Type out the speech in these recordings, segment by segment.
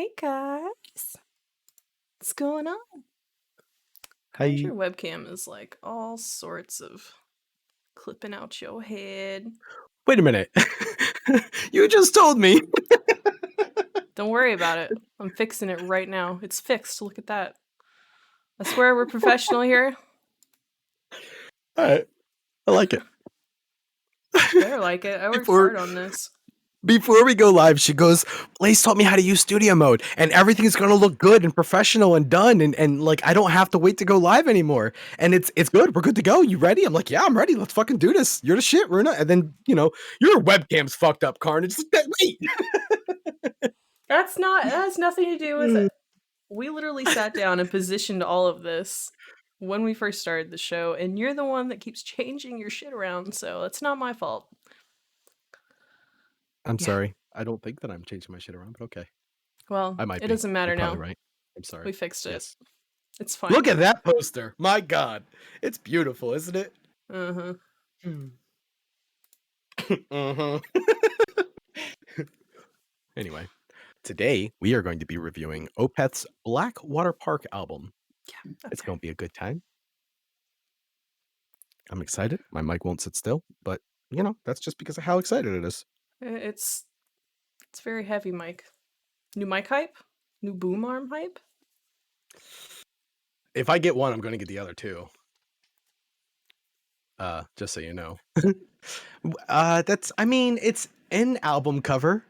Hey guys, what's going on? Hi. Your webcam is like all sorts of clipping out your head. Wait a minute. You just told me. Don't worry about it. I'm fixing it right now. It's fixed. Look at that. I swear we're professional here. All right. I like it. Better like it. I worked hard on this. Before we go live, she goes, Blaze taught me how to use studio mode and everything is going to look good and professional and done. And like, I don't have to wait to go live anymore. And it's good. We're good to go. You ready? I'm like, yeah, I'm ready. Let's fucking do this. You're the shit, Runa. And then, your webcam's fucked up, Carnage. Wait. That has nothing to do with it. We literally sat down and positioned all of this when we first started the show, and you're the one that keeps changing your shit around, so it's not my fault. I'm sorry. I don't think that I'm changing my shit around, but okay. Well, I might it be. doesn't matter You're now. probably right. I'm sorry. We fixed it. Yes. It's fine. Look at that poster. My God. It's beautiful, isn't it? Uh-huh. Anyway, today we are going to be reviewing Opeth's Blackwater Park album. Yeah, it's going to be a good time. I'm excited. My mic won't sit still, but that's just because of how excited it is. It's very heavy mic. New mic hype? New boom arm hype? If I get one, I'm going to get the other two. Just so you know. It's an album cover.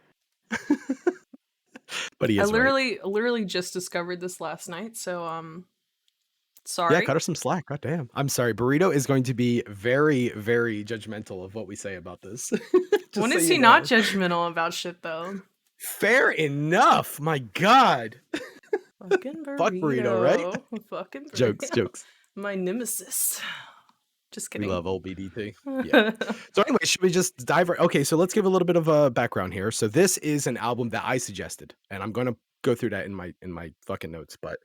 But he is literally just discovered this last night, so sorry. Yeah, cut her some slack. God damn. I'm sorry. Burrito is going to be very, very judgmental of what we say about this. When is he not judgmental about shit, though? Fair enough. My God. Fucking burrito. Fuck burrito, right? Fucking burrito. Jokes. My nemesis. Just kidding. We love old BDT. Yeah. So anyway, should we just dive right? Okay, so let's give a little bit of a background here. So this is an album that I suggested, and I'm going to go through that in my fucking notes, but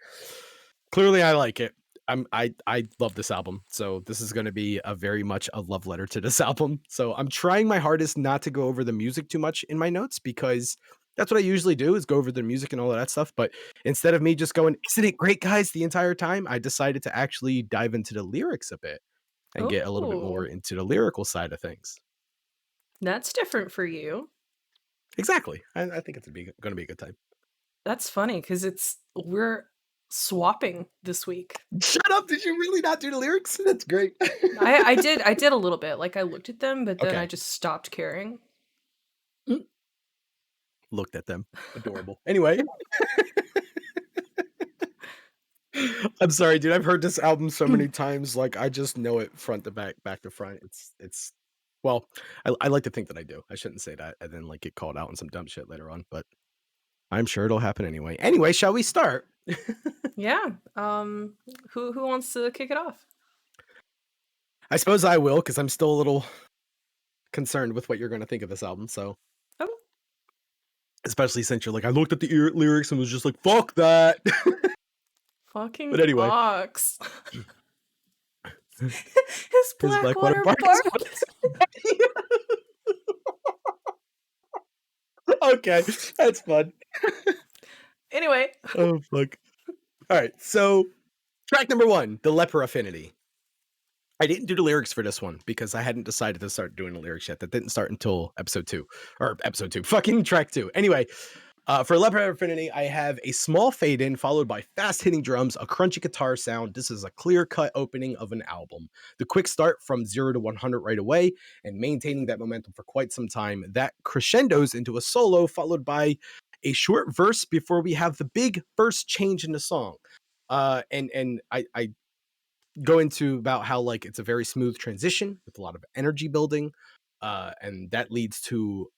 clearly I like it. I love this album, so this is going to be a very much a love letter to this album. So I'm trying my hardest not to go over the music too much in my notes, because that's what I usually do, is go over the music and all of that stuff. But instead of me just going, isn't it great, guys, the entire time, I decided to actually dive into the lyrics a bit and get a little bit more into the lyrical side of things. That's different for you. Exactly. I think it's going to be a good time. That's funny, because we're swapping this week. Shut up. Did you really not do the lyrics? That's great. I did a little bit. Like, I looked at them, but then I just stopped caring. Looked at them. Adorable. Anyway. I'm sorry, dude. I've heard this album so many times. Like, I just know it front to back to front. It's well, I like to think that I do. I shouldn't say that and then like get called out on some dumb shit later on, but I'm sure it'll happen anyway. Anyway, shall we start? Yeah. Who wants to kick it off? I suppose I will, because I'm still a little concerned with what you're going to think of this album. So, especially since you're like, I looked at the lyrics and was just like, fuck that. Fucking but anyway. box. His Blackwater Park. Okay, that's fun. Anyway. Oh, fuck. All right, so track number 1, The Leper Affinity. I didn't do the lyrics for this one because I hadn't decided to start doing the lyrics yet. That didn't start until episode 2. Fucking track 2. Anyway, for Leper Affinity, I have a small fade in followed by fast hitting drums, a crunchy guitar sound. This is a clear cut opening of an album. The quick start from 0 to 100 right away and maintaining that momentum for quite some time. That crescendos into a solo followed by a short verse before we have the big first change in the song. And I go into about how like it's a very smooth transition with a lot of energy building, and that leads to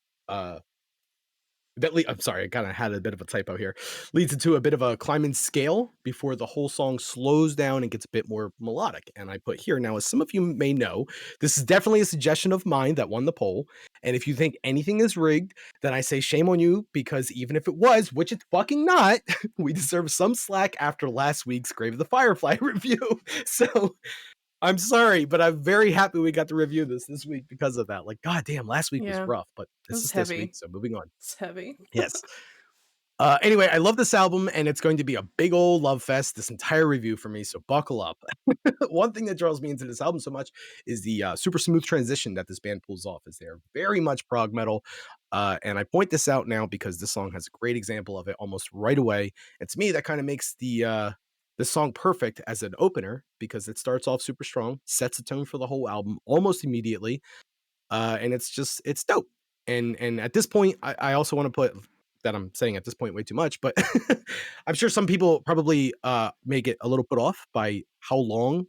I'm sorry, I kind of had a bit of a typo here. Leads into a bit of a climbing scale before the whole song slows down and gets a bit more melodic. And I put here now, as some of you may know, this is definitely a suggestion of mine that won the poll. And if you think anything is rigged, then I say shame on you, because even if it was, which it's fucking not, we deserve some slack after last week's Grave of the Firefly review. So I'm sorry, but I'm very happy we got to review this week because of that. Like, goddamn, last week was rough, but this is heavy. This week, so moving on. It's heavy. Yes. Anyway, I love this album, and it's going to be a big old love fest. This entire review for me, so buckle up. One thing that draws me into this album so much is the super smooth transition that this band pulls off. Is they're very much prog metal, and I point this out now because this song has a great example of it almost right away. And to me, that kind of makes the song perfect as an opener because it starts off super strong, sets the tone for the whole album almost immediately, and it's dope. And at this point, I also want to put that I'm saying at this point way too much, but I'm sure some people probably may get a little put off by how long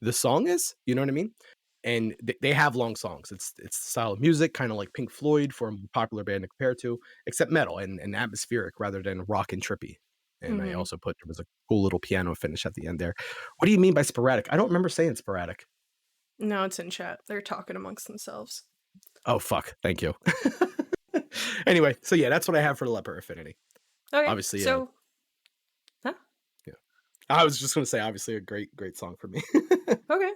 the song is. You know what I mean? And they have long songs. It's the style of music, kind of like Pink Floyd for a more popular band to compare to, except metal and atmospheric rather than rock and trippy. And I Hmm. also put there was a cool little piano finish at the end there. What do you mean by sporadic? I don't remember saying sporadic. No, it's in chat. They're talking amongst themselves. Oh fuck! Thank you. Anyway, so yeah, that's what I have for the leper affinity. Okay, Obviously, so huh? yeah. I was just gonna say, obviously, a great song for me. Okay.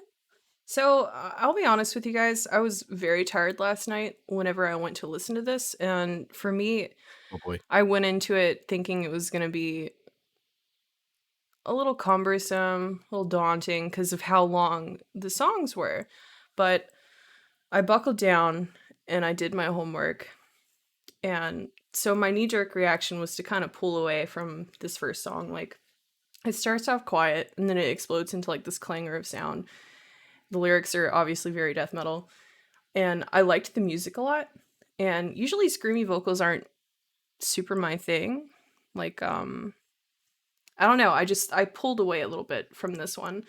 So I'll be honest with you guys. I was very tired last night whenever I went to listen to this. And for me, Oh boy. I went into it thinking it was going to be a little cumbersome, a little daunting because of how long the songs were. But I buckled down and I did my homework. And so my knee jerk reaction was to kind of pull away from this first song. Like it starts off quiet and then it explodes into like this clangor of sound. The lyrics are obviously very death metal. And I liked the music a lot. And usually screamy vocals aren't super my thing. Like, I don't know. I pulled away a little bit from this one.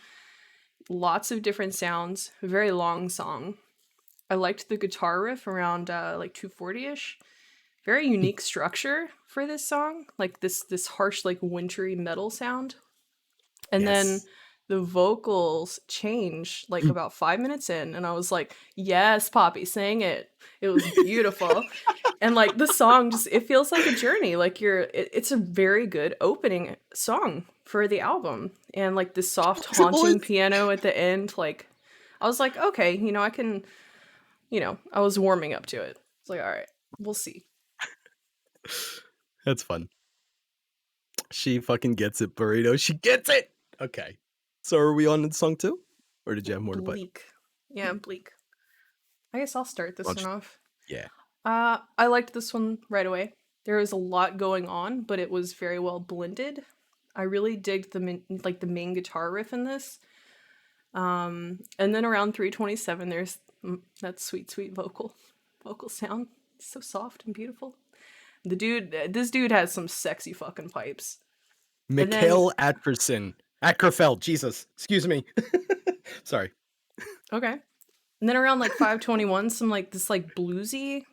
Lots of different sounds, very long song. I liked the guitar riff around like 240-ish. Very unique structure for this song. Like this harsh, like wintry metal sound. And then Yes. the vocals changed like about 5 minutes in, and I was like, yes, Poppy, sing it. It was beautiful. And like the song just it feels like a journey. Like it's a very good opening song for the album. And like this soft It was. haunting piano at the end, like I was like, okay, I can, I was warming up to it. It's like, all right, we'll see. That's fun. She fucking gets it, burrito. She gets it. Okay. So are we on the song too, or did you have more to put? Bleak. Yeah, Bleak. I guess I'll start this one Launch. off. Yeah. I liked this one right away. There was a lot going on, but it was very well blended. I really digged the main guitar riff in this. And then around 327, there's that sweet vocal sound. It's so soft and beautiful. This dude has some sexy fucking pipes. And then Mikhail Atkerson. Ackerfeld. Jesus. Excuse me. Sorry. okay, and then around like 521, some like this like bluesy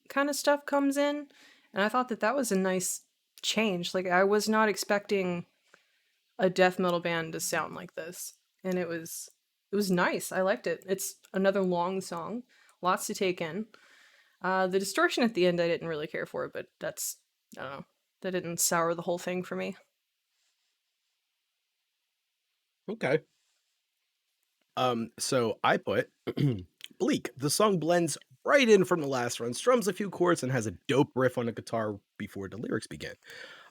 kind of stuff comes in, and I thought that was a nice change. Like I was not expecting a death metal band to sound like this, and it was nice. I liked it. It's another long song, lots to take in. The distortion at the end I didn't really care for, but I don't know, that didn't sour the whole thing for me. Okay. So I put Bleak. The song blends right in from the last run, strums a few chords, and has a dope riff on the guitar before the lyrics begin.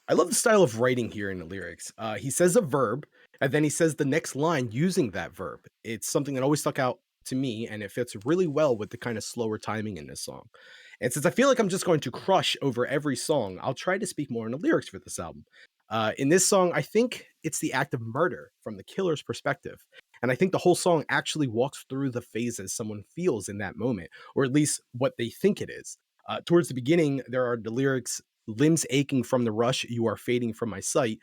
I love the style of writing here in the lyrics. He says a verb, and then he says the next line using that verb. It's something that always stuck out to me, and it fits really well with the kind of slower timing in this song. And since I feel like I'm just going to crush over every song, I'll try to speak more on the lyrics for this album. In this song, I think it's the act of murder from the killer's perspective. And I think the whole song actually walks through the phases someone feels in that moment, or at least what they think it is. Towards the beginning, there are the lyrics, limbs aching from the rush, you are fading from my sight.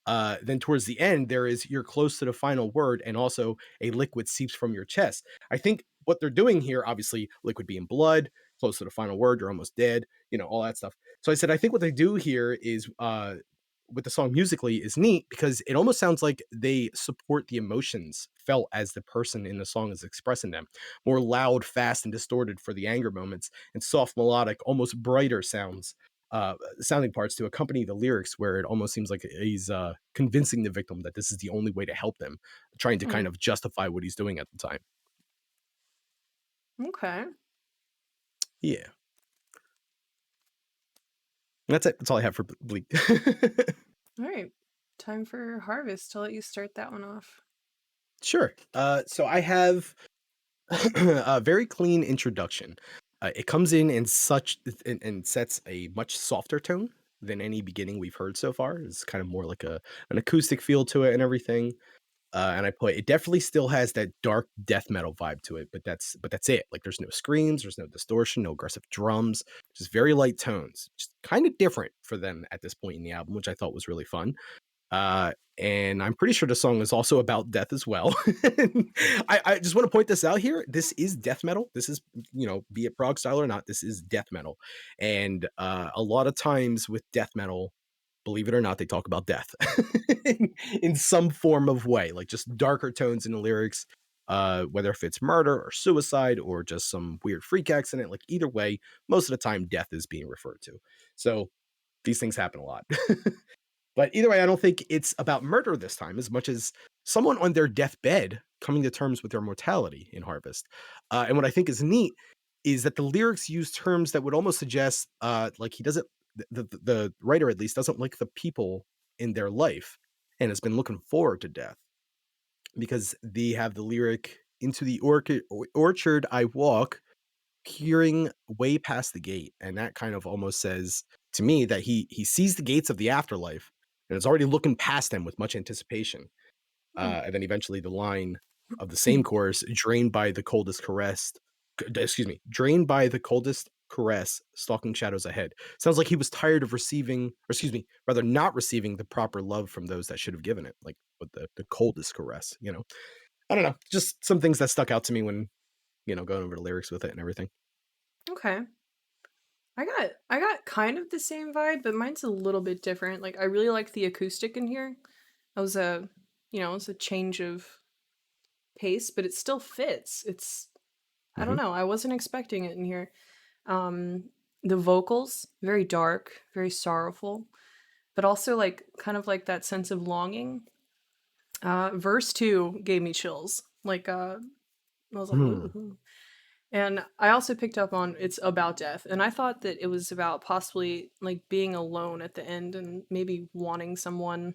Then towards the end, there is you're close to the final word, and also a liquid seeps from your chest. I think what they're doing here, obviously, liquid being blood, close to the final word, you're almost dead, all that stuff. So I said, I think what they do here is with the song musically is neat because it almost sounds like they support the emotions felt as the person in the song is expressing them. More loud, fast, and distorted for the anger moments, and soft, melodic, almost brighter sounding parts to accompany the lyrics where it almost seems like he's convincing the victim that this is the only way to help them, trying to kind Mm, of justify what he's doing at the time. okay. Yeah. That's it. That's all I have for Bleak. All right. Time for Harvest. I'll let you start that one off. Sure. So I have a very clean introduction. It comes in and sets a much softer tone than any beginning we've heard so far. It's kind of more like an acoustic feel to it and everything. And I put it definitely still has that dark death metal vibe to it, but that's it. Like there's no screams, there's no distortion, no aggressive drums, just very light tones. Just kind of different for them at this point in the album, which I thought was really fun. And I'm pretty sure the song is also about death as well. I just want to point this out here. This is death metal. This is, be it prog style or not, this is death metal. And a lot of times with death metal, believe it or not, they talk about death in some form of way, like just darker tones in the lyrics, whether if it's murder or suicide or just some weird freak accident, like either way, most of the time death is being referred to. So these things happen a lot. But either way, I don't think it's about murder this time as much as someone on their deathbed coming to terms with their mortality in Harvest. And what I think is neat is that the lyrics use terms that would almost suggest, like he doesn't, the writer at least doesn't like the people in their life and has been looking forward to death because they have the lyric into the orchard I walk, peering way past the gate, and that kind of almost says to me that he sees the gates of the afterlife and is already looking past them with much anticipation. Hmm. And then eventually the line of the same chorus, drained by the coldest drained by the coldest caress, stalking shadows ahead. Sounds like he was tired of receiving, or excuse me, rather not receiving the proper love from those that should have given it, like with the coldest caress. I don't know, just some things that stuck out to me when going over the lyrics with it and everything. Okay. I got kind of the same vibe, but mine's a little bit different. Like I really like the acoustic in here. That was it's a change of pace, but it still fits. I don't Hmm. know. I wasn't expecting it in here. Um the vocals, very dark, very sorrowful, but also like kind of like that sense of longing. Verse 2 gave me chills. Like I was like, ooh. And I also picked up on it's about death. And I thought that it was about possibly like being alone at the end and maybe wanting someone,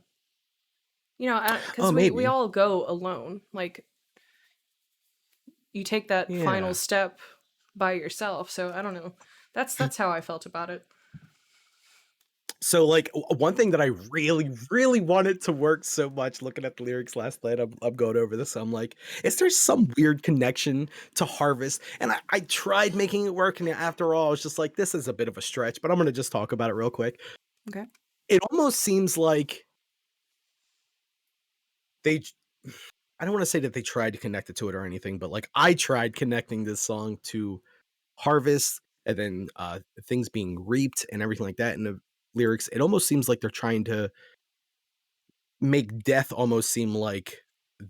Oh, because we maybe. all go alone. Like you take that final Yeah. step by yourself. So I don't know. That's how I felt about it. So, like, one thing that I really, really wanted to work so much looking at the lyrics last night, I'm going over this. I'm like, is there some weird connection to Harvest? And I tried making it work. And after all, I was just like, this is a bit of a stretch, but I'm going to just talk about it real quick. Okay. It almost seems like they, I don't want to say that they tried to connect it to it or anything, but like I tried connecting this song to Harvest and then things being reaped and everything like that in the lyrics. It almost seems like they're trying to make death almost seem like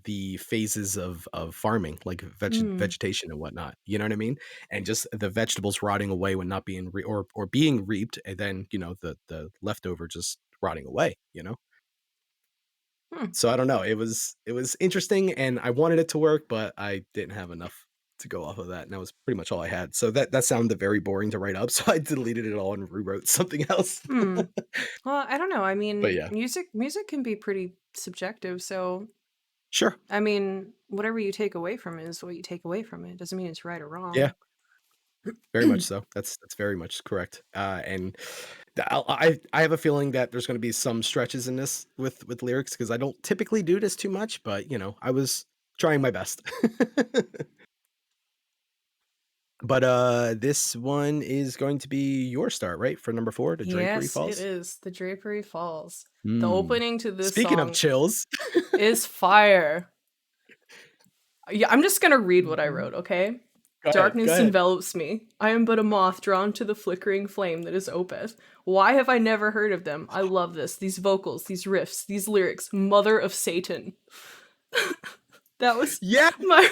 the phases of farming, like Mm. vegetation and whatnot. You know what I mean? And just the vegetables rotting away when not being or being reaped, and then the leftover just rotting away. Hmm. So I don't know. It was interesting, and I wanted it to work, but I didn't have enough to go off of that, and that was pretty much all I had. So that sounded very boring to write up, so I deleted it all and rewrote something else. Hmm. Well, I don't know. I But mean, yeah, music can be pretty subjective. So sure, I mean, whatever you take away from it is what you take away from it. Doesn't mean it's right or yeah. wrong. Very much so. That's very much correct. And I have a feeling that there's going to be some stretches in this with lyrics because I don't typically do this too much, but I was trying my best. But this one is going to be your start, right? For number 4, the Drapery Yes, it Falls. is. The Drapery Falls. The Hmm. opening to this Speaking of song chills. is fire. Yeah, I'm just gonna read what I wrote, okay? Go ahead. Go Darkness ahead. envelops me. I am but a moth drawn to the flickering flame that is Opeth. Why have I never heard of them? I love this. These vocals, these riffs, these lyrics. Mother of Satan. That was Yeah. my.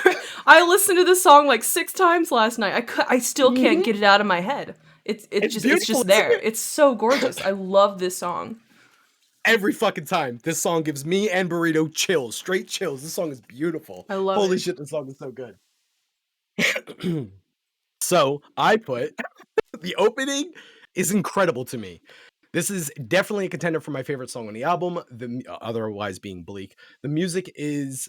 I listened to this song like 6 times last night. I still can't Mhm. get it out of my head. It's It's just it's beautiful, just isn't there. it? It's so gorgeous. I love this song. Every fucking time. This song gives me and Burrito chills, straight chills. This song is beautiful. I love Holy it. shit, this song is so good. So I put the opening is incredible to me. This is definitely a contender for my favorite song on the album, otherwise being Bleak. The music is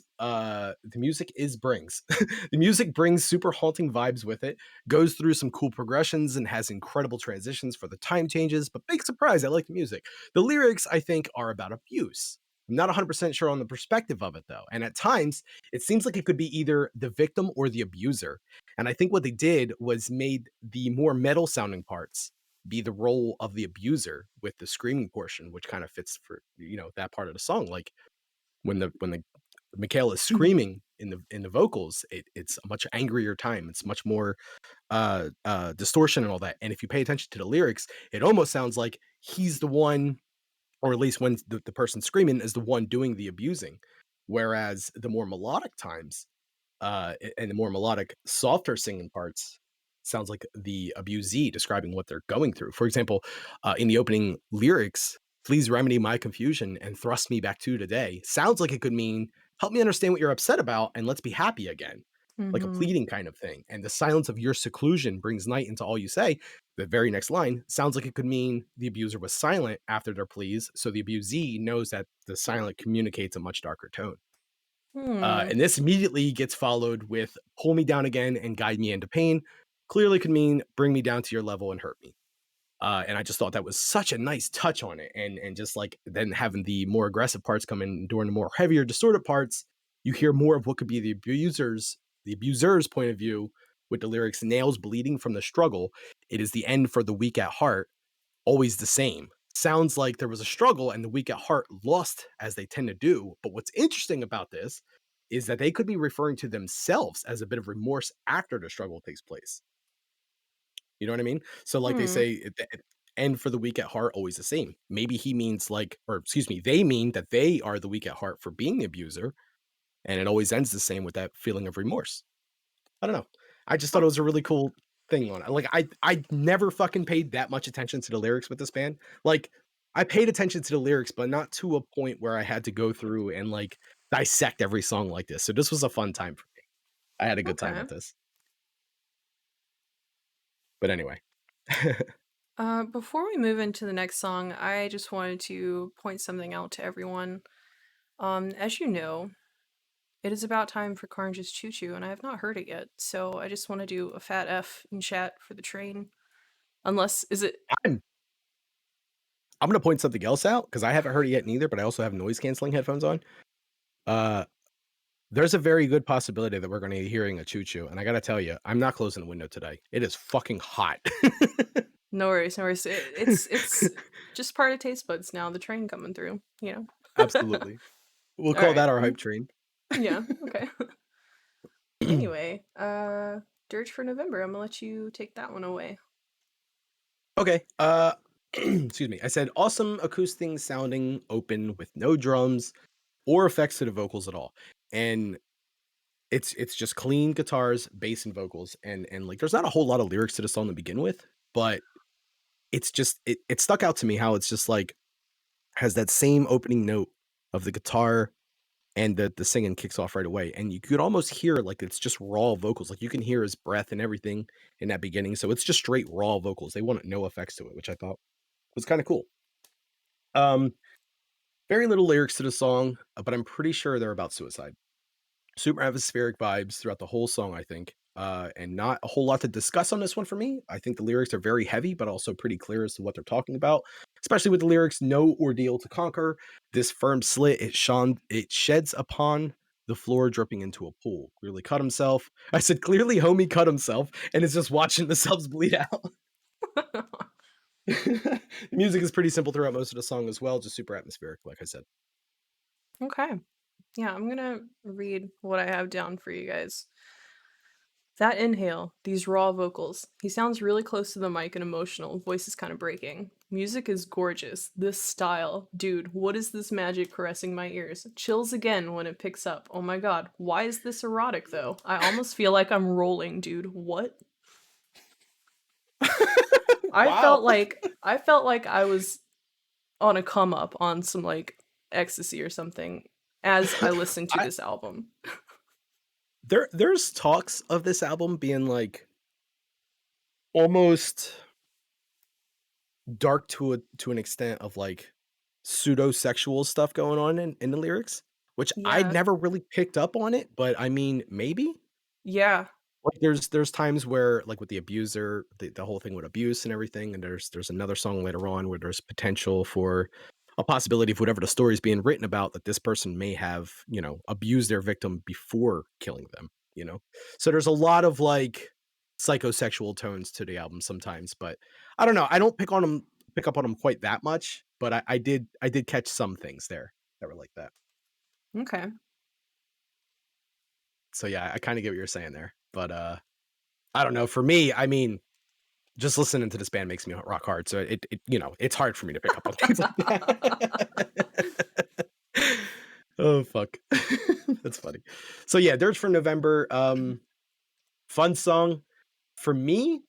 brings. The music brings super haunting vibes with it, goes through some cool progressions and has incredible transitions for the time changes, but big surprise, I like the music. The lyrics, I think, are about abuse. I'm not 100% sure on the perspective of it though, and at times it seems like it could be either the victim or the abuser. And I think what they did was made the more metal sounding parts be the role of the abuser with the screaming portion, which kind of fits for that part of the song. Like when the Michaela is screaming in the vocals, it's a much angrier time. It's much more distortion and all that. And if you pay attention to the lyrics, it almost sounds like he's the one, or at least when the person screaming is the one doing the abusing. Whereas the more melodic times, and the more melodic, softer singing parts sounds like the abusee describing what they're going through. For example, in the opening lyrics, "Please remedy my confusion and thrust me back to today," sounds like it could mean, "Help me understand what you're upset about and let's be happy again." Like a Mm-hmm. pleading kind of thing. And the silence of your seclusion brings night into all you say. The very next line sounds like it could mean the abuser was silent after their pleas, so the abusee knows that the silent communicates a much darker tone. Hmm. And this immediately gets followed with "pull me down again and guide me into pain." Clearly could mean bring me down to your level and hurt me. And I just thought that was such a nice touch on it. And just like then having the more aggressive parts come in during the more heavier, distorted parts, you hear more of what could be the abuser's point of view with the lyrics, "Nails bleeding from the struggle. It is the end for the weak at heart, always the same." Sounds like there was a struggle and the weak at heart lost as they tend to do. But what's interesting about this is that they could be referring to themselves as a bit of remorse after the struggle takes place. You know what I mean? So like they Hmm. say, end for the weak at heart, always the same. Maybe he means like, or excuse me, they mean that they are the weak at heart for being the abuser, and it always ends the same with that feeling of remorse. I don't know. I just thought Huh. it was a really cool thing on it. Like I never fucking paid that much attention to the lyrics with this band. Like I paid attention to the lyrics, but not to a point where I had to go through and like dissect every song like this. So this was a fun time for me. I had a good time Okay. with this. But anyway. Before we move into the next song, I just wanted to point something out to everyone. As you know, it is about time for Carnage's Choo Choo, and I have not heard it yet, so I just want to do a fat F in chat for the train. Unless, is it? I'm I'm gonna point something else out because I haven't heard it yet neither, but I also have noise canceling headphones on. Uh there's a very good possibility that we're gonna be hearing a choo choo. And I gotta tell you, I'm not closing the window today. It is fucking hot. No worries, no worries. It's just part of taste buds now. The train coming through, you know. Absolutely. We'll All call right. that our hype train. Yeah. Okay. Anyway, Dirge for November. I'm gonna let you take that one away. Okay. Excuse me. I said awesome acoustic sounding open with no drums or effects to the vocals at all. And it's just clean guitars, bass, and vocals. And like there's not a whole lot of lyrics to the song to begin with, but it's just it stuck out to me how it's just like has that same opening note of the guitar, and the singing kicks off right away. And you could almost hear like it's just raw vocals. Like you can hear his breath and everything in that beginning. So it's just straight raw vocals. They wanted no effects to it, which I thought was kind of cool. Um, very little lyrics to the song, but I'm pretty sure they're about suicide. Super atmospheric vibes throughout the whole song, I think. And not a whole lot to discuss on this one for me. I think the lyrics are very heavy, but also pretty clear as to what they're talking about. Especially with the lyrics, "No ordeal to conquer. This firm slit it sheds upon the floor, dripping into a pool. Clearly cut himself." I said, "Clearly, homie cut himself," and is just watching themselves bleed out. The music is pretty simple throughout most of the song as well, just super atmospheric, like I said. Okay. Yeah, I'm gonna read what I have down for you guys. That inhale, these raw vocals. He sounds really close to the mic and emotional. Voice is kind of breaking. Music is gorgeous. This style. Dude, what is this magic caressing my ears? Chills again when it picks up. Oh my god. Why is this erotic though? I almost feel like I'm rolling, dude. What? I Wow. felt like I felt like I was on a come up on some like ecstasy or something as I listened to I this album. there's talks of this album being like almost dark to an extent of like pseudo-sexual stuff going on in the lyrics, which I'd Yeah. never really picked up on it, but I mean, maybe? Yeah. Like, there's times where, like, with the abuser, the whole thing with abuse and everything, and there's another song later on where there's potential for a possibility of whatever the story is being written about that this person may have, abused their victim before killing them, you know? So there's a lot of, like, psychosexual tones to the album sometimes, but I don't know, I don't pick up on them quite that much, but I did catch some things there that were like that. Okay. So, yeah, I kinda get what you're saying there, but, I don't know, for me, I mean, just listening to this band makes me rock hard, so it's hard for me to pick up on things like that. Oh, fuck. That's funny. So, yeah, Dirge for November, fun song. For me,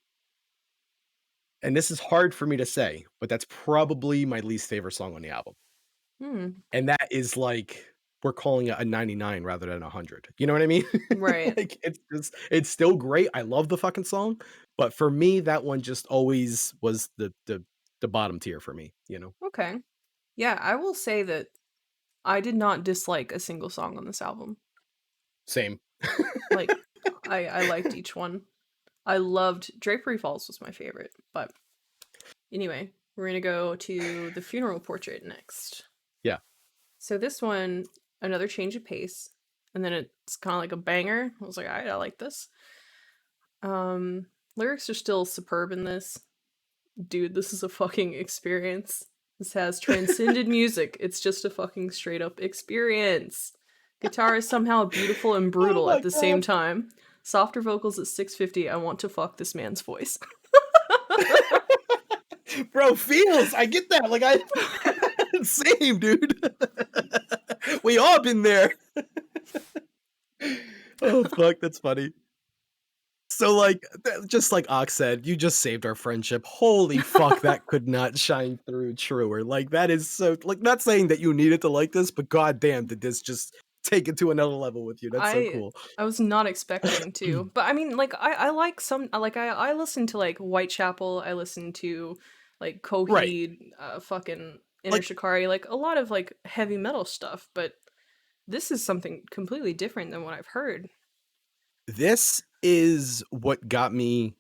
and this is hard for me to say, but that's probably my least favorite song on the album, Hmm. and that is, like, we're calling it a 99 rather than a 100. You know what I mean? Right. Like, it's still great, I love the fucking song, but for me, that one just always was the bottom tier for me, you know? Okay. Yeah, I will say that I did not dislike a single song on this album. Same. Like, I liked each one. I loved Drapery Falls was my favorite, but anyway, we're gonna go to the funeral portrait next. Yeah. So this one, another change of pace, and then it's kind of like a banger. I was like, all right, I like this. Lyrics are still superb in this. Dude, this is a fucking experience. This has transcended music. It's just a fucking straight up experience. Guitar is somehow beautiful and Oh brutal at my the same god. time. Softer vocals at 650. I want to fuck this man's voice. Bro, feels, I get that, like, I same, dude. We all been there. Oh, fuck, that's funny. So, like, just like Ox said, you just saved our friendship. Holy fuck, that could not shine through truer. Like, that is so, like, not saying that you needed to like this, but goddamn, did this just take it to another level with you. That's so I cool. I was not expecting to. But I mean, like I like some like I listen to like Whitechapel, I listen to like Right. Coheed, fucking Inner Like, Shikari, like a lot of like heavy metal stuff, but this is something completely different than what I've heard. this is what got me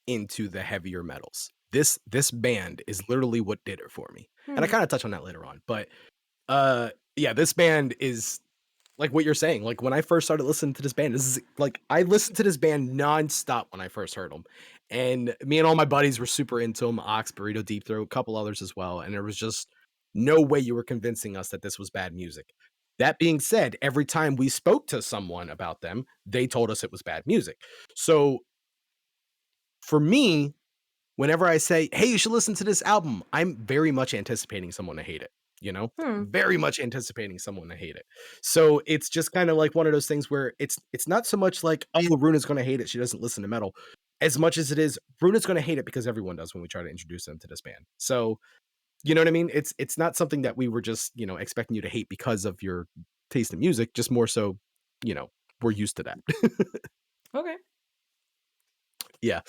into the heavier metals. This band is literally what did it for me. And I Hmm. kinda touch on that later on, but, yeah, this band is like what you're saying, like, when I first started listening to this band, this is like, I listened to this band nonstop when I first heard them, and me and all my buddies were super into them. Ox, Burrito, Deep Throat, a couple others as well, and there was just no way you were convincing us that this was bad music. That being said, every time we spoke to someone about them, they told us it was bad music. So, for me, whenever I say, "Hey, you should listen to this album," I'm very much anticipating someone to hate it, you know? Hmm. Very much anticipating someone to hate it. So, it's just kinda like one of those things where it's not so much like, "Oh, Runa's gonna hate it, she doesn't listen to metal," as much as it is, Runa's gonna hate it because everyone does when we try to introduce them to this band. So, you know what I mean? It's not something that we were just, expecting you to hate because of your taste in music, just more so, you know, we're used to that. Okay. Yeah.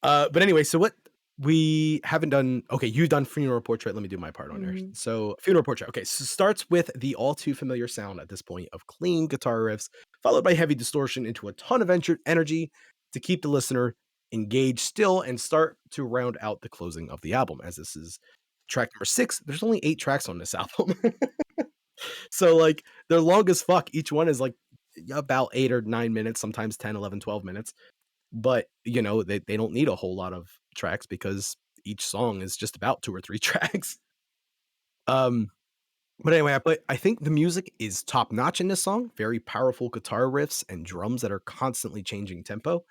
But anyway, so what we haven't done, okay, you've done Funeral Portrait, let me do my part on there. Hmm. So, Funeral Portrait, okay, so starts with the all too familiar sound at this point of clean guitar riffs, followed by heavy distortion into a ton of energy to keep the listener engaged still and start to round out the closing of the album, as this is track number 6. There's only 8 tracks on this album. So, like, they're long as fuck. Each one is, like, about 8 or 9 minutes, sometimes 10, 11, 12 minutes. But, they don't need a whole lot of tracks because each song is just about 2 or 3 tracks. Um, but anyway, I think the music is top notch in this song. Very powerful guitar riffs and drums that are constantly changing tempo.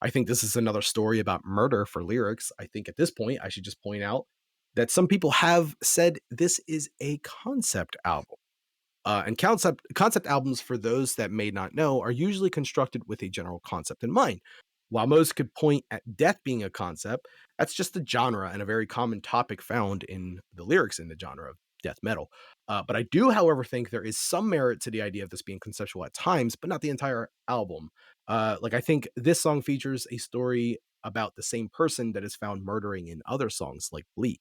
I think this is another story about murder for lyrics. I think at this point, I should just point out that some people have said this is a concept album. And concept albums, for those that may not know, are usually constructed with a general concept in mind. While most could point at death being a concept, that's just a genre and a very common topic found in the lyrics in the genre of death metal. But I do, however, think there is some merit to the idea of this being conceptual at times, but not the entire album. Like, I think this song features a story about the same person that is found murdering in other songs like Bleak.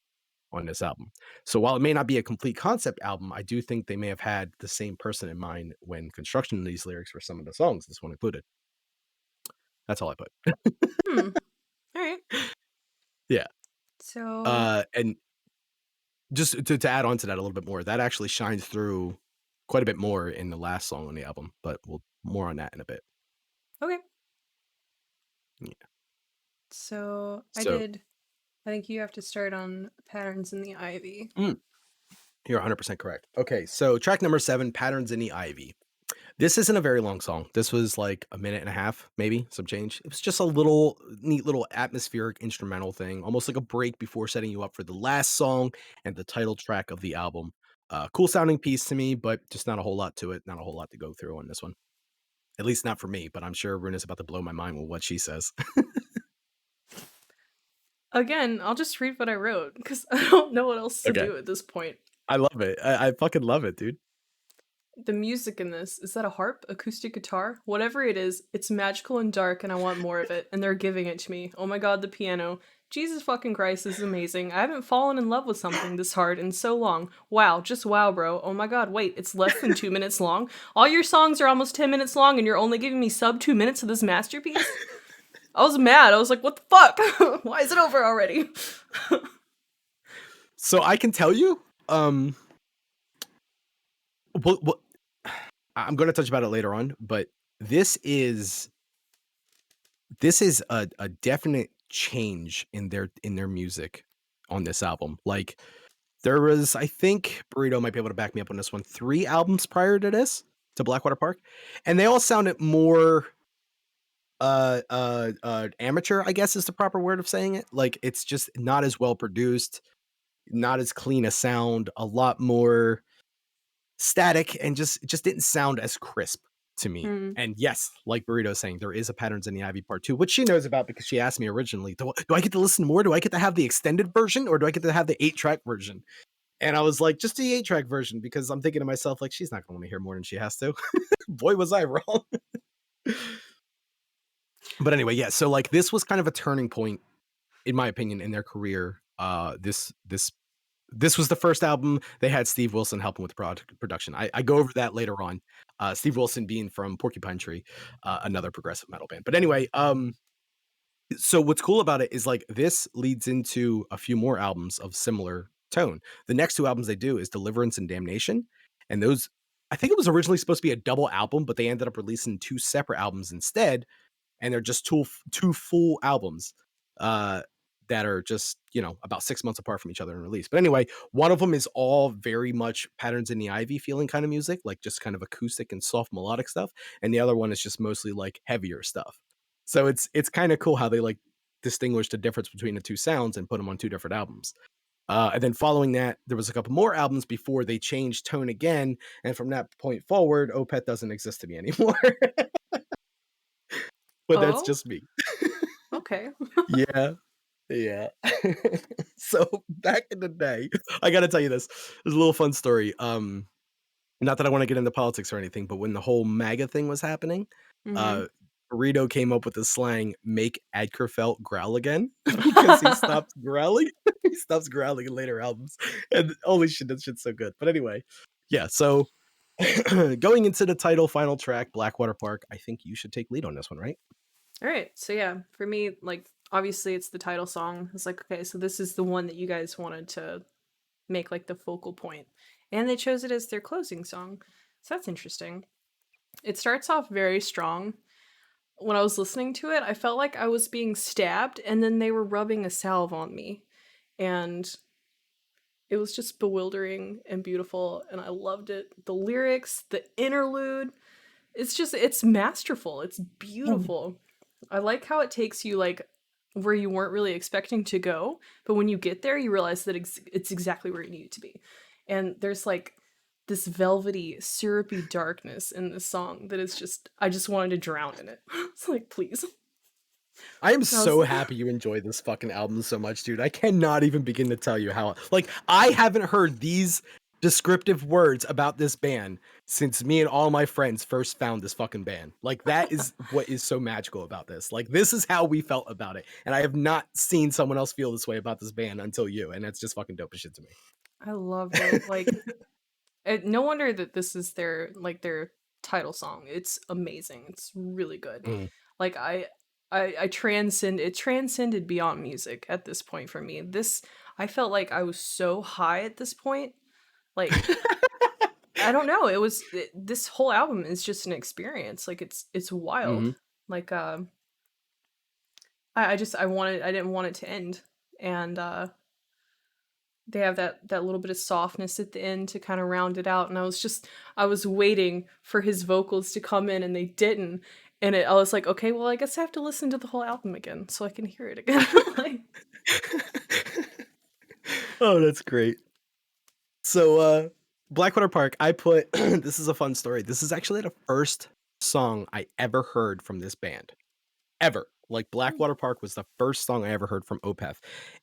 on this album. So while it may not be a complete concept album, I do think they may have had the same person in mind when constructing these lyrics for some of the songs, this one included. That's all I put. All right. Yeah. So And just to add on to that a little bit more, that actually shines through quite a bit more in the last song on the album, but we'll more on that in a bit. okay. Yeah. So I So think you have to start on Patterns in the Ivy. you're 100% correct. Okay, so track number 7, Patterns in the Ivy. This isn't a very long song. This was like a minute and a half, maybe some change. It was just a little neat little atmospheric instrumental thing, almost like a break before setting you up for the last song and the title track of the album. Cool sounding piece to me, but just not a whole lot to it. Not a whole lot to go through on this one. At least not for me, but I'm sure Runa's about to blow my mind with what she says. Again, I'll just read what I wrote because I don't know what else to do at this point. I love it. I fucking love it, dude. The music in this, is that a harp, acoustic guitar? Whatever it is, it's magical and dark and I want more of it, and they're giving it to me. Oh my god, the piano. Jesus fucking Christ, this is amazing. I haven't fallen in love with something this hard in so long. Wow, just wow, bro. Oh my god, wait, it's less than 2 minutes long? All your songs are almost 10 minutes long and you're only giving me sub 2 minutes of this masterpiece? I was mad. I was like, what the fuck? Why is it over already? So I can tell you, what I'm going to touch about it later on, but this is a definite change in their music on this album. Like there was, I think Burrito might be able to back me up on this one, 3 albums prior to this, to Blackwater Park, and they all sounded more amateur, I guess is the proper word of saying it. Like it's just not as well produced, not as clean a sound, a lot more static, and just didn't sound as crisp to me. And yes, like Burrito saying, there is a Patterns in the Ivy part 2, which she knows about because she asked me originally, do I get to listen more? Do I get to have the extended version or do I get to have the 8-track version? And I was like, just the 8-track version, because I'm thinking to myself, like, she's not going to hear more than she has to. Boy, was I wrong. But anyway, yeah, so like this was kind of a turning point, in my opinion, in their career. This was the first album they had Steve Wilson helping with production. I go over that later on. Steve Wilson being from Porcupine Tree, another progressive metal band. But anyway, so what's cool about it is like this leads into a few more albums of similar tone. The next 2 albums they do is Deliverance and Damnation, and those, I think it was originally supposed to be a double album, but they ended up releasing 2 separate albums instead, and they're just two full albums. That are just, about 6 months apart from each other in release. But anyway, one of them is all very much Patterns in the Ivy feeling kind of music, like just kind of acoustic and soft melodic stuff. And the other one is just mostly like heavier stuff. So it's kind of cool how they like distinguish the difference between the 2 sounds and put them on 2 different albums. And then following that, there was a couple more albums before they changed tone again. And from that point forward, Opeth doesn't exist to me anymore. But that's just me. Okay. Yeah. Yeah. So back in the day, I gotta tell you this. There's a little fun story. Not that I want to get into politics or anything, but when the whole MAGA thing was happening, Burrito came up with the slang "make Adkerfelt growl again" because he stopped growling. He stops growling in later albums, and holy shit, that shit's so good. But anyway, yeah. So going into the final track, Blackwater Park, I think you should take lead on this one, right? All right. So yeah, for me, like obviously it's the title song. It's like, okay, so this is the one that you guys wanted to make like the focal point. And they chose it as their closing song. So that's interesting. It starts off very strong. When I was listening to it, I felt like I was being stabbed and then they were rubbing a salve on me. And it was just bewildering and beautiful and I loved it. The lyrics, the interlude, it's masterful. It's beautiful. I like how it takes you like where you weren't really expecting to go, but when you get there, you realize that it's exactly where you need it to be. And there's like this velvety, syrupy darkness in this song that is just, I just wanted to drown in it. It's like, please. I am so happy you enjoyed this fucking album so much, dude. I cannot even begin to tell you how, like, I haven't heard these descriptive words about this band since me and all my friends first found this fucking band. Like, that is what is so magical about this. Like, this is how we felt about it, and I have not seen someone else feel this way about this band until you, and that's just fucking dope as shit to me. I love it. Like, no wonder that this is their title song. It's amazing. It's really good. Mm. Like I transcended beyond music at this point for me. This I felt like I was so high at this point. Like I don't know. This whole album is just an experience. Like it's wild. Mhm. Like I didn't want it to end. And they have that little bit of softness at the end to kind of round it out, and I was waiting for his vocals to come in and they didn't, and I was like, okay, well, I guess I have to listen to the whole album again so I can hear it again. Like, Oh, that's great. So, Blackwater Park, I put this is a fun story. This is actually the first song I ever heard from this band. Ever. Like, Blackwater Park was the first song I ever heard from Opeth,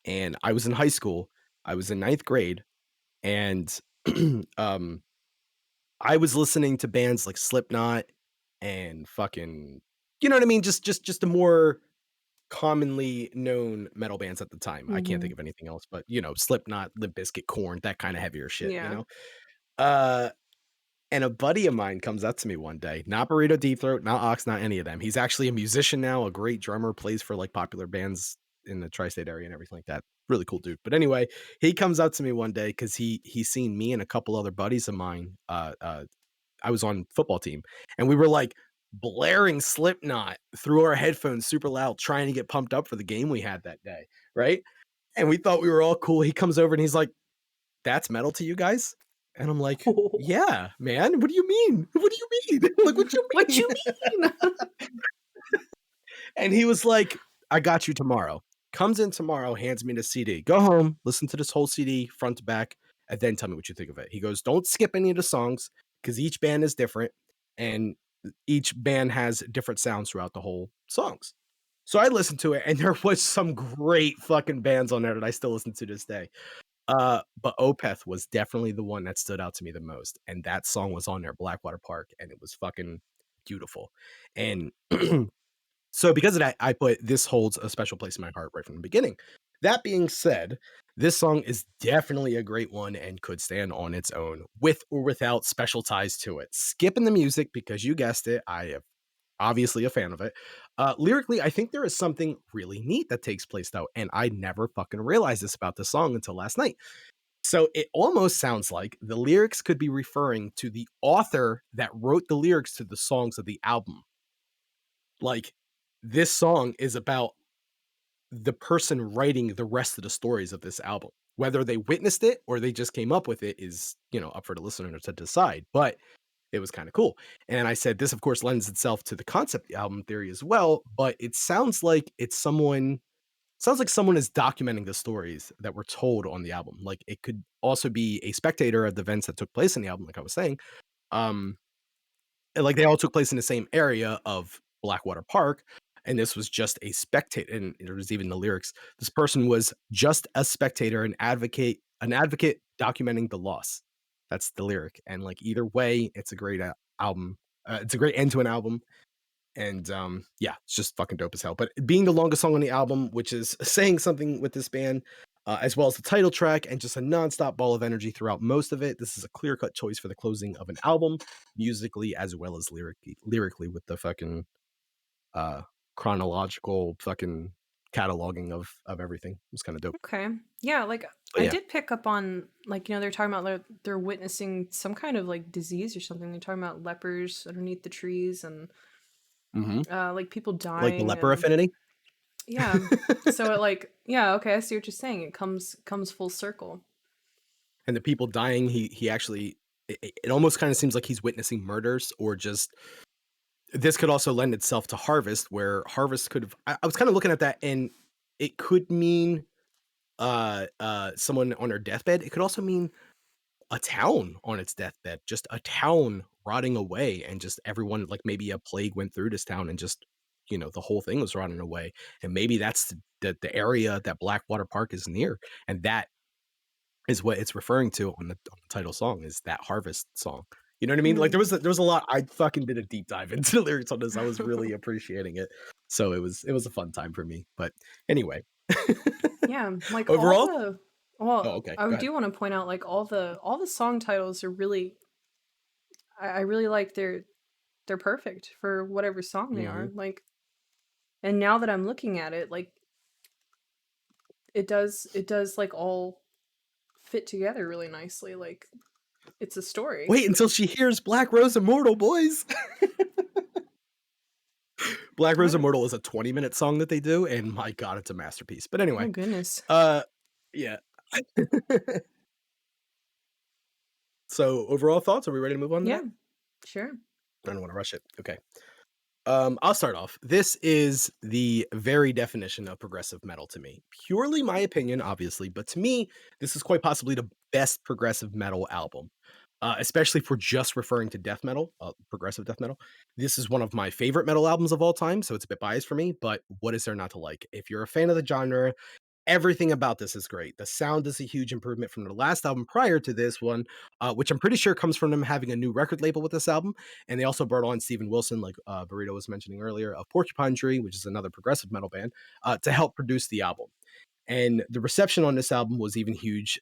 and I was in high school. I was in ninth grade, and, um, I was listening to bands like Slipknot and fucking, you know what I mean? Just the more commonly known metal bands at the time. I can't think mhm. of anything else, but, Slipknot, Limp Bizkit, Korn, that kinda heavier shit, you Yeah. know? Uh, and a buddy of mine comes up to me one day, not Burrito Deep Throat, not Ox, not any of them. He's actually a musician now, a great drummer, plays for, like, popular bands in the tri-state area and everything like that. Really cool dude. But anyway, he comes up to me one day because he's seen me and a couple other buddies of mine, I was on football team, and we were, like, blaring Slipknot through our headphones super loud, trying to get pumped up for the game we had that day, right? And we thought we were all cool. He comes over and he's like, "That's metal to you guys?" And I'm like, "Yeah, man. What do you mean? What do you mean? Like, what you What you mean?" mean? And he was like, "I got you tomorrow." Comes in tomorrow, hands me the CD. "Go home, listen to this whole CD front to back, and then tell me what you think of it." He goes, "Don't skip any of the songs because each band is different and each band has different sounds throughout the whole songs." So I listened to it, and there was some great fucking bands on there that I still listen to this day. But Opeth was definitely the one that stood out to me the most, and that song was on there, Blackwater Park, and it was fucking beautiful. And so because of that, I put this holds a special place in my heart right from the beginning. That being said, this song is definitely a great one and could stand on its own with or without special ties to it. Skipping the music because you guessed it, I am obviously a fan of it. Lyrically, I think there is something really neat that takes place though, and I never fucking realized this about this song until last night. So it almost sounds like the lyrics could be referring to the author that wrote the lyrics to the songs of the album. Like, this song is about the person writing the rest of the stories of this album. Whether they witnessed it or they just came up with it is, up for the listener to decide. But it was kind of cool. And I said, this, of course, lends itself to the concept album theory as well. But it sounds like someone is documenting the stories that were told on the album. Like, it could also be a spectator of the events that took place in the album, like I was saying. Um, and like they all took place in the same area of Blackwater Park, and this was just a spectator. And there was even the lyrics. This person was just a spectator, an advocate documenting the loss. That's the lyric. And like either way, it's a great album. It's a great end to an album. And yeah, it's just fucking dope as hell. But being the longest song on the album, which is saying something with this band, as well as the title track and just a nonstop ball of energy throughout most of it. This is a clear cut choice for the closing of an album, musically as well as lyrically with the fucking uh, chronological fucking cataloging of everything. It was kind of dope. Okay. Yeah, like But I yeah. did pick up on like they're talking about they're witnessing some kind of like disease or something. They're talking about lepers underneath the trees and Hmm. like people Like the dying leper and affinity. yeah. So it like yeah, okay, I see what you're saying. It comes full circle. And the people dying, he actually, it almost kind of seems like he's witnessing murders or just this could also lend itself to Harvest, where Harvest could have. I was kind of looking at that, and it could mean someone on their deathbed. It could also mean a town on its deathbed, just a town rotting away, and just everyone like maybe a plague went through this town and just the whole thing was rotting away, and maybe that's the area that Blackwater Park is near, and that is what it's referring to on the title song, is that harvest song. You know what I mean? Like Mm. there was a lot. I fucking did a deep dive into the lyrics on this. I was really appreciating it. So it was a fun time for me. But anyway. Yeah, like all Overall, the oh, well, okay. I Go ahead. do want to point out like all the song titles are really I really like they're perfect for whatever song they Hmm. are. Like and now that I'm looking at it, like it does like all fit together really nicely. Like it's a story. Wait until she hears Black Rose Immortal, boys. Black Rose What? Immortal is a 20-minute song that they do, and my god, it's a masterpiece. But Oh anyway, goodness. uh yeah. So overall thoughts, are we ready to move on to Yeah, that? sure. I don't want to rush it. Okay. I'll start off. This is the very definition of progressive metal to me. Purely my opinion, obviously, but to me, this is quite possibly the best progressive metal album. Especially if we're just referring to death metal, progressive death metal. This is one of my favorite metal albums of all time, so it's a bit biased for me, but what is there not to like? If you're a fan of the genre, everything about this is great. The sound is a huge improvement from the last album prior to this one, which I'm pretty sure comes from them having a new record label with this album. And they also brought on Steven Wilson, like Burrito was mentioning earlier, of Porcupine Tree, which is another progressive metal band, to help produce the album. And the reception on this album was even huge,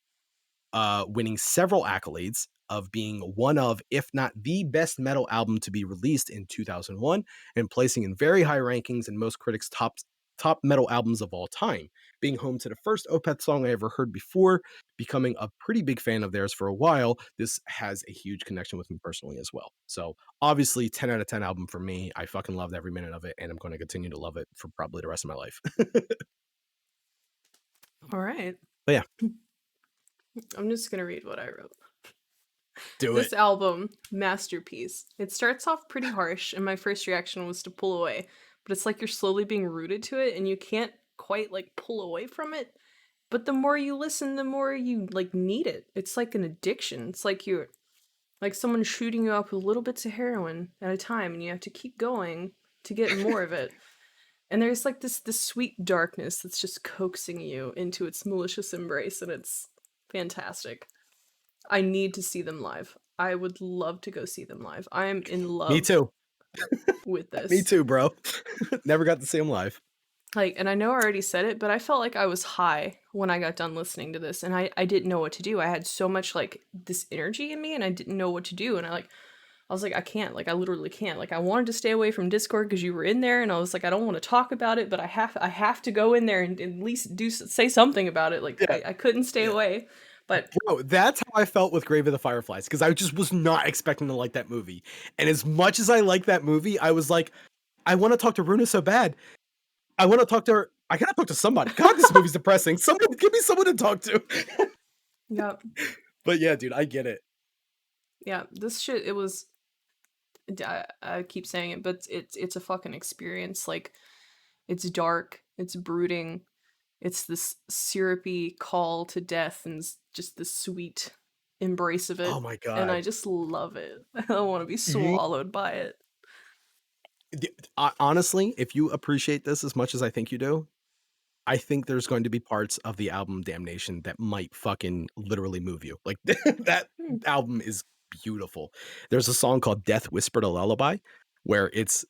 winning several accolades of being one of, if not the best metal album to be released in 2001, and placing in very high rankings in most critics' top metal albums of all time, being home to the first Opeth song I ever heard before, becoming a pretty big fan of theirs for a while. This has a huge connection with me personally as well. So obviously 10 out of 10 album for me. I fucking loved every minute of it, and I'm going to continue to love it for probably the rest of my life. All right. But yeah, I'm just gonna read what I wrote. do it. This album, masterpiece. It starts off pretty harsh, and my first reaction was to pull away. But it's like you're slowly being rooted to it, and you can't quite like pull away from it. But the more you listen, the more you like need it. It's like an addiction. It's like you're like someone shooting you up with little bits of heroin at a time, and you have to keep going to get more of it. And there's like this sweet darkness that's just coaxing you into its malicious embrace, and it's fantastic. I need to see them live. I would love to go see them live. I am in Me love too. with Me this. too, bro. Never got to see him live. Like, and I know I already said it, but I felt like I was high when I got done listening to this, and I didn't know what to do. I had so much like this energy in me, and I didn't know what to do. And I was like, I can't. Like, I literally can't. Like, I wanted to stay away from Discord because you were in there, and I was like, I don't want to talk about it, but I have to go in there and at least say something about it. Like, Yeah, I couldn't stay yeah. away. But Bro, that's how I felt with Grave of the Fireflies, because I just was not expecting to like that movie. And as much as I like that movie, I was like, I want to talk to Runa so bad. I want to talk to her. I gotta talk to somebody. God, this movie's depressing. Someone, give me someone to talk to. yeah, But yeah, dude, I get it. yeah, this shit. It was. I keep saying it, but it's a fucking experience. Like, it's dark, it's brooding, it's this syrupy call to death, and just the sweet embrace of Oh it. my And I god. just love it. I want to be You, swallowed by it. honestly, if you appreciate this as much as I think you do, I think there's going to be parts of the album Damnation that might fucking literally move you. Like that Hmm. album is beautiful. There's a song called Death Whispered a Lullaby, where it's,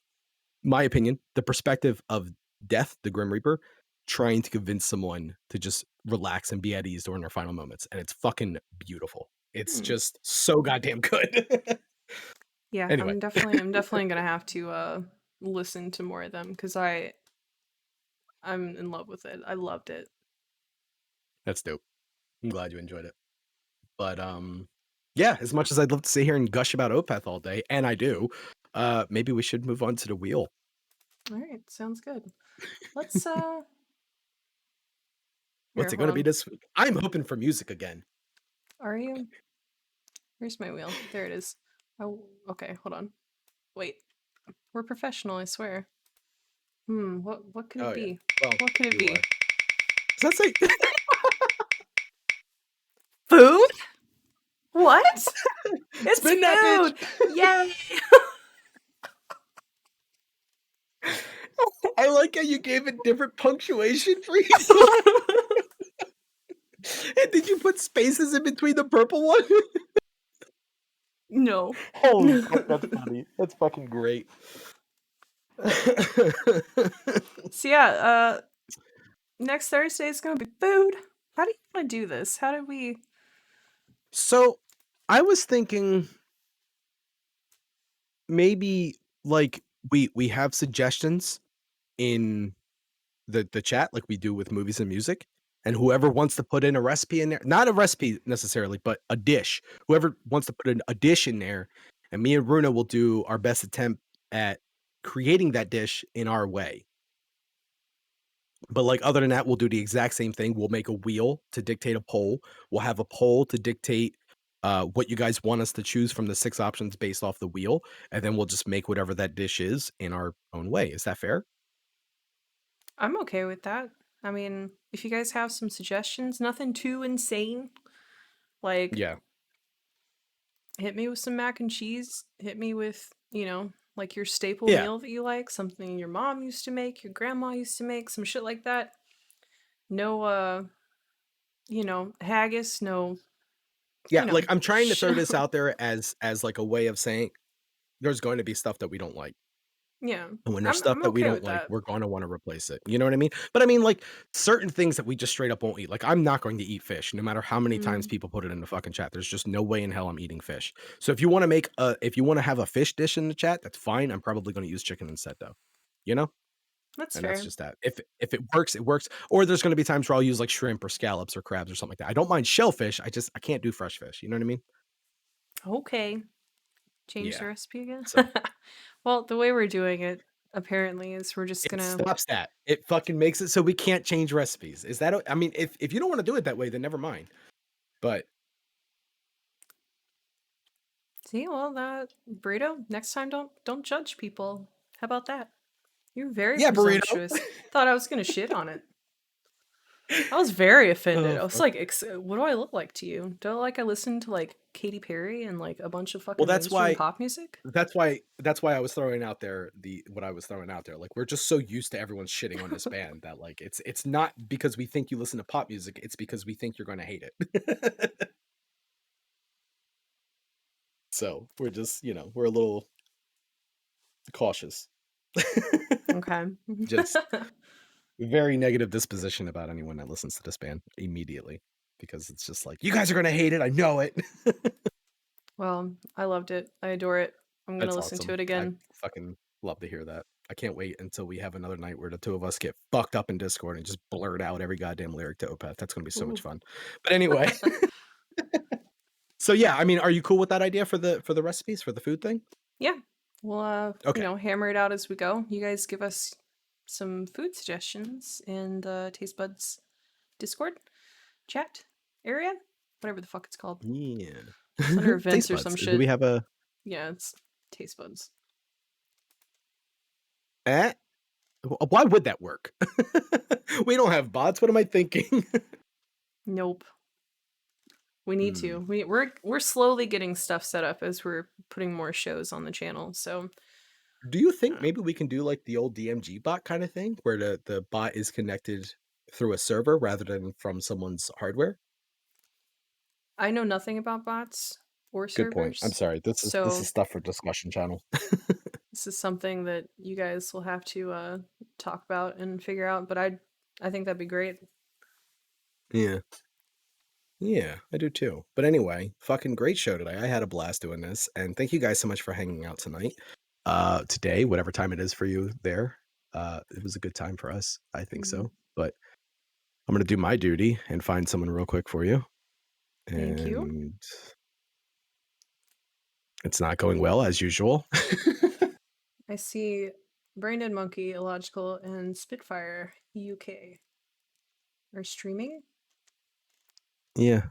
my opinion, the perspective of Death, the Grim Reaper, trying to convince someone to just relax and be at ease during their final moments. And it's fucking beautiful. It's Hmm. just so goddamn good. Yeah, Anyway, I'm definitely gonna have to listen to more of them because I'm in love with it. I loved it. that's dope. I'm glad you enjoyed it. But yeah, as much as I'd love to sit here and gush about Opeth all day, and I do, maybe we should move on to the wheel. All right, sounds good. Let's What's here, it hold gonna be on. this week? I'm hoping for music again. Are you? Where's my wheel? There it is. Oh, okay, hold on. Wait. We're professional, I swear. What could it Oh yeah. be? Well, What could it you be? are. Does that say Food? What? It's spin that bitch? food! Yay! I like how you gave it different punctuation for each one. Did you put spaces in between the purple one? No. Holy fuck, that's funny. That's fucking great. So yeah, next Thursday is gonna be food. How do you want to do this? How did we? So, I was thinking maybe like we have suggestions in the chat like we do with movies and music, and whoever wants to put in a recipe in there, not a recipe necessarily, but a dish. Whoever wants to put in a dish in there, and me and Runa will do our best attempt at creating that dish in our way. But like other than that, we'll do the exact same thing. We'll make a wheel to dictate a poll. We'll have a poll to dictate what you guys want us to choose from the 6 options based off the wheel, and then we'll just make whatever that dish is in our own way. Is that fair? I'm okay with that. I mean, if you guys have some suggestions, nothing too insane. Like, Yeah. hit me with some mac and cheese. Hit me with, like your staple Yeah. meal that you like, something your mom used to make, your grandma used to make, some shit like that. No, haggis, no, Yeah, like I'm trying to throw shit. this out there as like a way of saying there's going to be stuff that we don't like. Yeah, And when there's stuff I'm that we okay don't with like, that. we're going to want to replace it. You know what I mean? But I mean, like certain things that we just straight up won't eat. Like I'm not going to eat fish, no matter how many times Mm, people put it in the fucking chat. There's just no way in hell I'm eating fish. So if you want to if you want to have a fish dish in the chat, that's fine. I'm probably going to use chicken instead, though. You know? that's And that's fair. just that. If it works, it works. Or there's going to be times where I'll use like shrimp or scallops or crabs or something like that. I don't mind shellfish. I can't do fresh fish. You know what I mean? Okay, change the Yeah. recipe again. So Well, the way we're doing it apparently is we're just it gonna. stops that. It fucking makes it so we can't change recipes. Is that I mean, if you don't want to do it that way, then never mind. But See, well, that burrito. Next time, don't judge people. How about that? You're very yeah, burrito. presumptuous. Thought I was gonna shit on it. I was very offended. Oh I was fuck. like, "What do I look like to you? Do I like I listen to like Katy Perry and like a bunch of Well, fucking mainstream pop music?" that's why I was throwing out there what I was throwing out there. Like we're just so used to everyone shitting on this band that like it's not because we think you listen to pop music, it's because we think you're going to hate it. So, we're just, we're a little cautious. Okay. Just very negative disposition about anyone that listens to this band immediately because it's just like, you guys are going to hate it. I know it. Well, I loved it. I adore it. I'm gonna That's listen to awesome. it I again. fucking love to hear that. I can't wait until we have another night where the two of us get fucked up in Discord and just blurt out every goddamn lyric to Opeth. That's going to be so much Ooh. fun. But anyway, so yeah, I mean, are you cool with that idea for the recipes for the food thing? Yeah. We'll Okay. hammer it out as we go. You guys give us some food suggestions in the Taste Buds Discord chat area, whatever the fuck it's called. Yeah. It's under Taste events or buds. some Do we shit. have a Yeah, it's Taste Buds. eh? Why would that work? We don't have bots. What am I thinking? Nope. We need Hmm. to. We're slowly getting stuff set up as we're putting more shows on the channel. So Do you think uh, maybe we can do like the old DMG bot kind of thing where the bot is connected through a server rather than from someone's hardware? I know nothing about bots or Good point. I'm servers. sorry. This is So stuff for discussion channel. this is something that you guys will have to talk about and figure out. But I think that'd be great. Yeah. Yeah, I do too. But anyway, fucking great show today. I had a blast doing this, and thank you guys so much for hanging out tonight. Today, whatever time it is for you there. It was a good time for us. I think Mm, so. But I'm gonna do my duty and find someone real quick for you. thank you. And it's not going well as usual. I see Braindead Monkey, Illogical, and Spitfire UK are streaming. Yeah,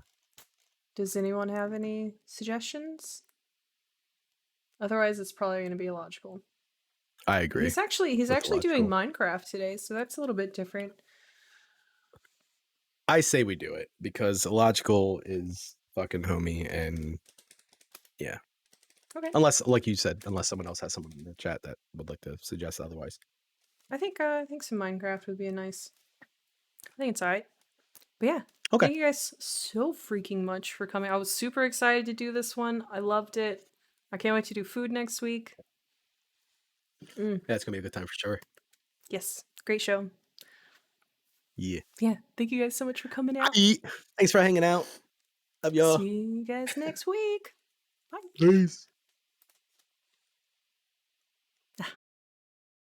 Does anyone have any suggestions? Otherwise, it's probably going to be Illogical. I agree. He's With actually doing logical. Minecraft today, so that's a little bit different. I say we do it because illogical is fucking homie, and yeah. Okay. Unless, like you said, unless someone else has someone in the chat that would like to suggest otherwise. I think some Minecraft would be a nice. I think it's alright. But yeah, Okay. Thank you guys so freaking much for coming. I was super excited to do this one. I loved it. I can't wait to do food next week. Yeah, it's gonna be a good time for sure. Yes, great show. Yeah. Yeah, thank you guys so much for coming out. Bye. Thanks for hanging out. Love y'all. See you guys next week. Bye. Peace.